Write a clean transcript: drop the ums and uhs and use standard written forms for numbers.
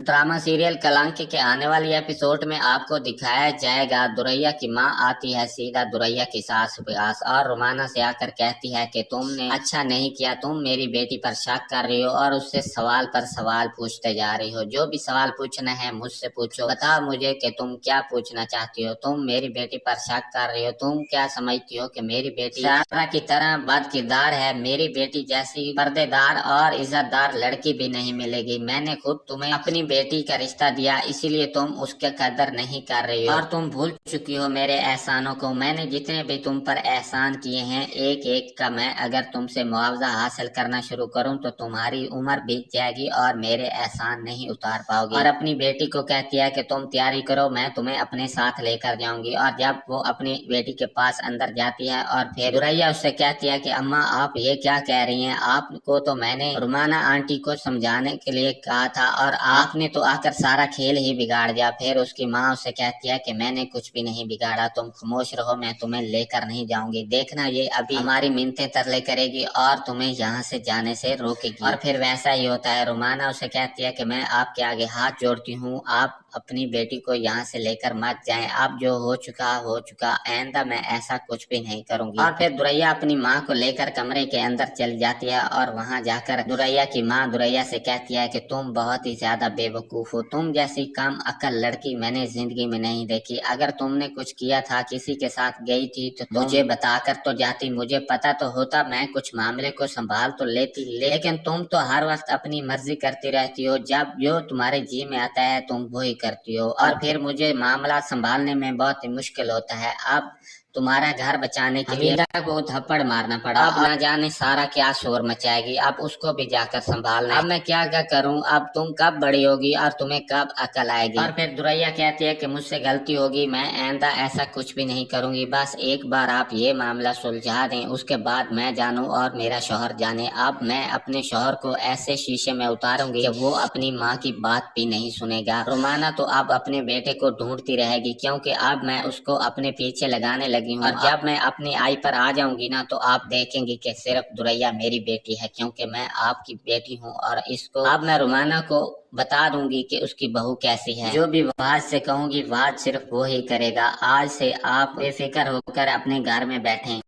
Drama serial कलंक के आने वाली एपिसोड में आपको दिखाया जाएगा दुरैया की माँ आती है सीधा दुरैया की सास के पास और रुमाना से आकर कहती है कि तुमने अच्छा नहीं किया, तुम मेरी बेटी पर शक कर रही हो और उससे सवाल पर सवाल पूछते जा रही हो। जो भी सवाल पूछना है मुझसे पूछो, बताओ मुझे कि तुम क्या पूछना चाहती हो। तुम मेरी बेटी पर शक कर रही हो, तुम क्या समझती हो कि मेरी बेटी सारा की तरह बदकिरदार है। मेरी बेटी जैसी पर्देदार और इज्जतदार लड़की भी नहीं मिलेगी। मैंने खुद तुम्हें अपनी बेटी का रिश्ता दिया, इसीलिए तुम उसके कदर नहीं कर रही हो और तुम भूल चुकी हो मेरे एहसानों को। मैंने जितने भी तुम पर एहसान किए हैं एक एक का मैं अगर तुमसे मुआवजा हासिल करना शुरू करूं तो तुम्हारी उम्र बीत जाएगी और मेरे एहसान नहीं उतार पाओगी। और अपनी बेटी को कहती है कि तुम तैयारी करो, मैं तुम्हें अपने साथ लेकर जाऊंगी। और जब वो अपनी बेटी के पास अंदर जाती है और फिर दुरैया उससे कहती है कि अम्मा आप ये क्या कह रही हैं, आपको तो मैंने रुमाना आंटी को समझाने के लिए कहा था और आपने तो आकर सारा खेल ही बिगाड़ दिया। फिर उसकी माँ उसे कहती है कि मैंने कुछ भी नहीं बिगाड़ा, तुम खामोश रहो, मैं तुम्हें लेकर नहीं जाऊंगी। देखना ये अभी हमारी मिन्नतें तरले करेगी और तुम्हें यहाँ से जाने से रोकेगी। और फिर वैसा ही होता है। रुमाना उसे कहती है कि मैं आपके आगे हाथ जोड़ती हूँ, आप अपनी बेटी को यहाँ से लेकर मत जाएं। अब जो हो चुका, आइंदा मैं ऐसा कुछ भी नहीं करूंगी। और फिर दुरैया अपनी माँ को लेकर कमरे के अंदर चली जाती है और वहाँ जाकर दुरैया की माँ दुरैया से कहती है कि तुम बहुत ही ज्यादा बेवकूफ हो, तुम जैसी कम अकल लड़की मैंने जिंदगी में नहीं देखी। अगर तुमने कुछ किया था, किसी के साथ गई थी तो मुझे बताकर तो जाती, मुझे पता तो होता, मैं कुछ मामले को संभाल तो लेती। लेकिन तुम तो हर वक्त अपनी मर्जी करती रहती हो, जब जो तुम्हारे जी में आता है तुम वही करती हो और फिर मुझे मामला संभालने में बहुत ही मुश्किल होता है। अब तुम्हारा घर बचाने के लिए हमीदा को थप्पड़ मारना पड़ा। अब ना जाने सारा क्या शोर मचाएगी, अब उसको भी जाकर संभालना। अब मैं क्या क्या करूं, अब तुम कब बड़ी होगी और तुम्हें कब अकल आएगी। और फिर दुरैया कहती है कि मुझसे गलती होगी, मैं आइंदा ऐसा कुछ भी नहीं करूंगी, बस एक बार आप ये मामला सुलझा दें, उसके बाद मैं जानूं और मेरा शौहर जाने। अब मैं अपने शौहर को ऐसे शीशे में उतारूंगी कि वो अपनी माँ की बात भी नहीं सुनेगा। रुमाना तो अब अपने बेटे को ढूंढती रहेगी क्योंकि अब मैं उसको अपने पीछे लगाने लगी हूँ। और जब मैं अपनी आई पर आ जाऊंगी ना तो आप देखेंगी कि सिर्फ दुरैया मेरी बेटी है, क्योंकि मैं आपकी बेटी हूँ। और इसको अब मैं रुमाना को बता दूंगी कि उसकी बहू कैसी है। जो भी वाज से कहूंगी वाज सिर्फ वो ही करेगा। आज से आप बेफिक्र होकर अपने घर में बैठें।